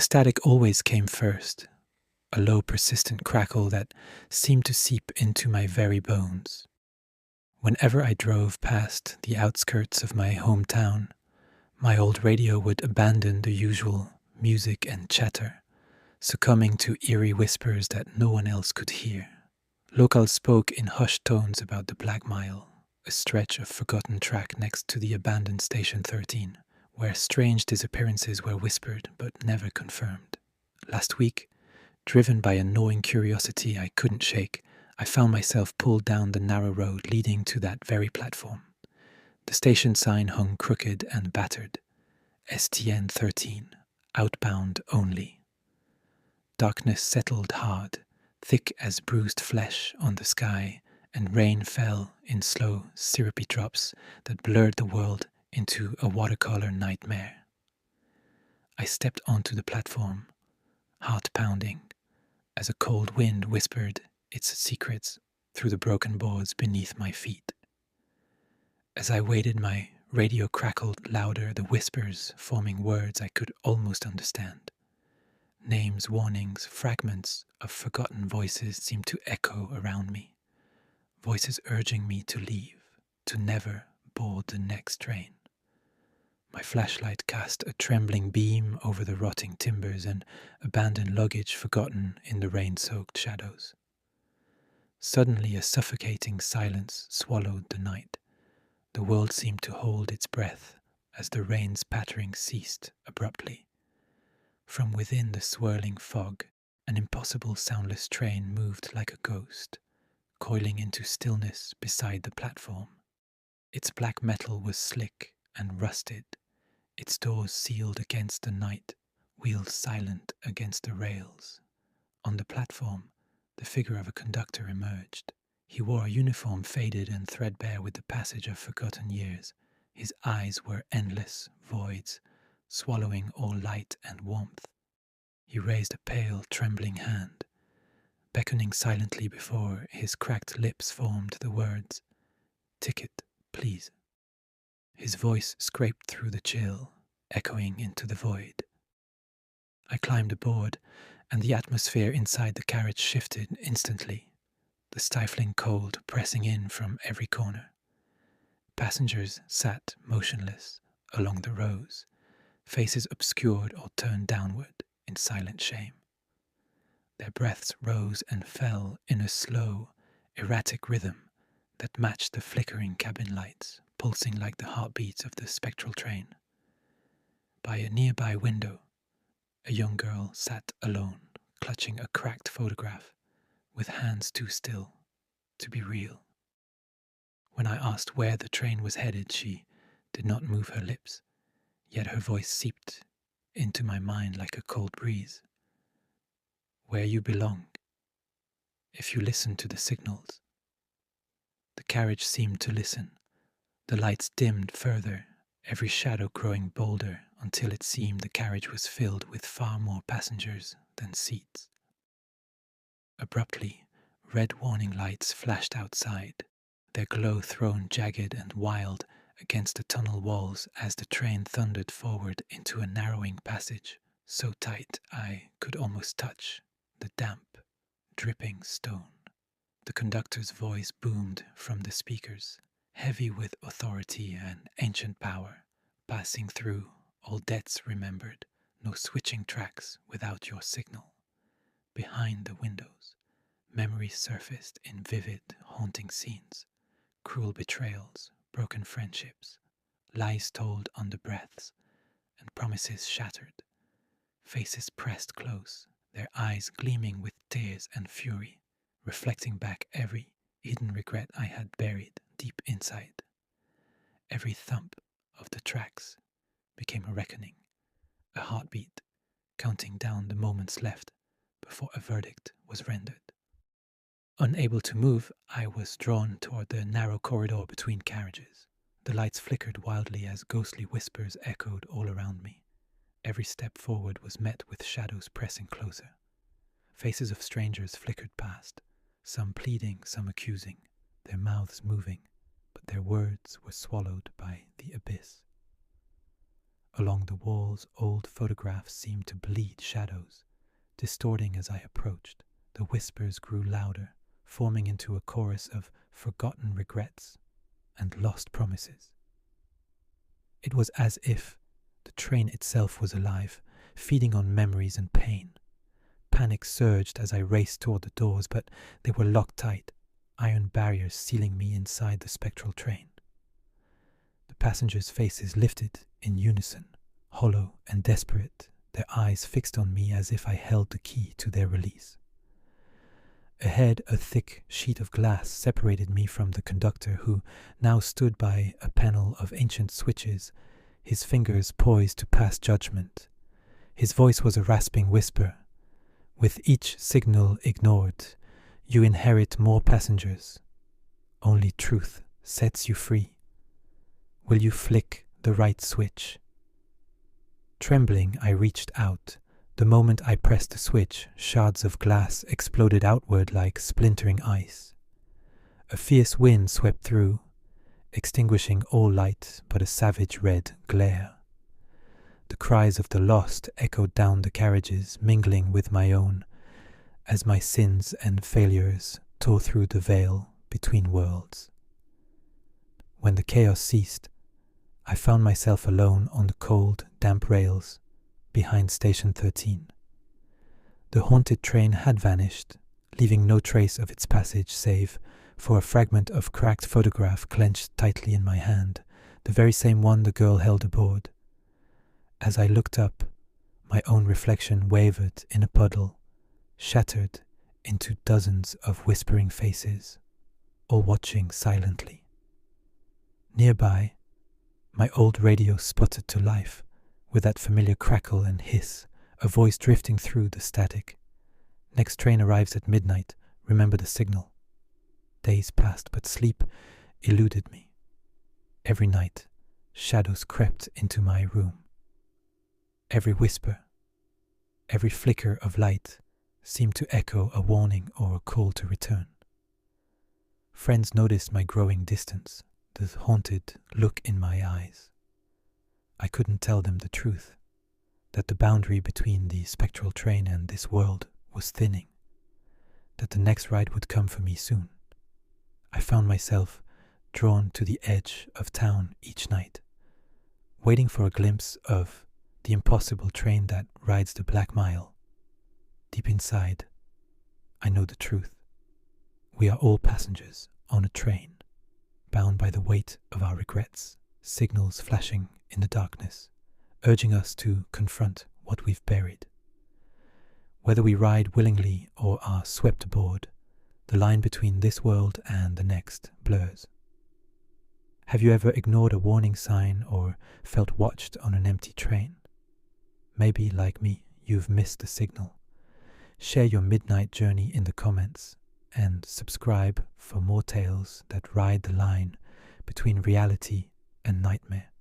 static always came first, a low, persistent crackle that seemed to seep into my very bones. Whenever I drove past the outskirts of my hometown, my old radio would abandon the usual music and chatter, succumbing to eerie whispers that no one else could hear. Locals spoke in hushed tones about the Black Mile, a stretch of forgotten track next to the abandoned Station 13, where strange disappearances were whispered but never confirmed. Last week, driven by a gnawing curiosity I couldn't shake, I found myself pulled down the narrow road leading to that very platform. The station sign hung crooked and battered. STN 13, outbound only. Darkness settled hard, thick as bruised flesh on the sky, and rain fell in slow, syrupy drops that blurred the world into a watercolor nightmare. I stepped onto the platform, heart pounding, as a cold wind whispered its secrets through the broken boards beneath my feet. As I waited, my radio crackled louder, the whispers forming words I could almost understand. Names, warnings, fragments of forgotten voices seemed to echo around me, voices urging me to leave, to never board the next train. My flashlight cast a trembling beam over the rotting timbers and abandoned luggage forgotten in the rain-soaked shadows. Suddenly a suffocating silence swallowed the night. The world seemed to hold its breath as the rain's pattering ceased abruptly. From within the swirling fog, an impossible soundless train moved like a ghost, coiling into stillness beside the platform. Its black metal was slick and rusted, its doors sealed against the night, wheels silent against the rails. On the platform, the figure of a conductor emerged. He wore a uniform faded and threadbare with the passage of forgotten years. His eyes were endless voids, swallowing all light and warmth. He raised a pale, trembling hand, beckoning silently before his cracked lips formed the words, "Ticket, please." His voice scraped through the chill, echoing into the void. I climbed aboard, and the atmosphere inside the carriage shifted instantly, the stifling cold pressing in from every corner. Passengers sat motionless along the rows, faces obscured or turned downward in silent shame. Their breaths rose and fell in a slow, erratic rhythm that matched the flickering cabin lights, pulsing like the heartbeats of the spectral train. By a nearby window, a young girl sat alone, clutching a cracked photograph, with hands too still to be real. When I asked where the train was headed, she did not move her lips, yet her voice seeped into my mind like a cold breeze. Where you belong, if you listen to the signals. The carriage seemed to listen. The lights dimmed further, every shadow growing bolder until it seemed the carriage was filled with far more passengers than seats. Abruptly, red warning lights flashed outside, their glow thrown jagged and wild against the tunnel walls as the train thundered forward into a narrowing passage, so tight I could almost touch the damp, dripping stone. The conductor's voice boomed from the speakers, heavy with authority and ancient power, passing through all debts remembered, no switching tracks without your signal. Behind the windows, memories surfaced in vivid, haunting scenes, cruel betrayals, broken friendships, lies told under breaths, and promises shattered. Faces pressed close, their eyes gleaming with tears and fury, reflecting back every hidden regret I had buried deep inside. Every thump of the tracks became a reckoning, a heartbeat, counting down the moments left before a verdict was rendered. Unable to move, I was drawn toward the narrow corridor between carriages. The lights flickered wildly as ghostly whispers echoed all around me. Every step forward was met with shadows pressing closer. Faces of strangers flickered past, some pleading, some accusing, their mouths moving, but their words were swallowed by the abyss. Along the walls, old photographs seemed to bleed shadows, distorting as I approached. The whispers grew louder, forming into a chorus of forgotten regrets and lost promises. It was as if the train itself was alive, feeding on memories and pain. Panic surged as I raced toward the doors, but they were locked tight, iron barriers sealing me inside the spectral train. The passengers' faces lifted in unison, hollow and desperate, their eyes fixed on me as if I held the key to their release. Ahead, a thick sheet of glass separated me from the conductor, who now stood by a panel of ancient switches, his fingers poised to pass judgment. His voice was a rasping whisper. With each signal ignored, you inherit more passengers. Only truth sets you free. Will you flick the right switch? Trembling, I reached out. The moment I pressed the switch, shards of glass exploded outward like splintering ice. A fierce wind swept through, extinguishing all light but a savage red glare. The cries of the lost echoed down the carriages, mingling with my own, as my sins and failures tore through the veil between worlds. When the chaos ceased, I found myself alone on the cold, damp rails behind Station 13. The haunted train had vanished, leaving no trace of its passage save for a fragment of cracked photograph clenched tightly in my hand, the very same one the girl held aboard. As I looked up, my own reflection wavered in a puddle, shattered into dozens of whispering faces, all watching silently. Nearby, my old radio sputtered to life, with that familiar crackle and hiss, a voice drifting through the static. Next train arrives at midnight, remember the signal. Days passed, but sleep eluded me. Every night, shadows crept into my room. Every whisper, every flicker of light seemed to echo a warning or a call to return. Friends noticed my growing distance, the haunted look in my eyes. I couldn't tell them the truth, that the boundary between the spectral train and this world was thinning, that the next ride would come for me soon. I found myself drawn to the edge of town each night, waiting for a glimpse of the impossible train that rides the Black Mile. Deep inside, I know the truth. We are all passengers on a train, bound by the weight of our regrets, signals flashing in the darkness, urging us to confront what we've buried. Whether we ride willingly or are swept aboard, the line between this world and the next blurs. Have you ever ignored a warning sign or felt watched on an empty train? Maybe, like me, you've missed the signal. Share your midnight journey in the comments and subscribe for more tales that ride the line between reality and nightmare.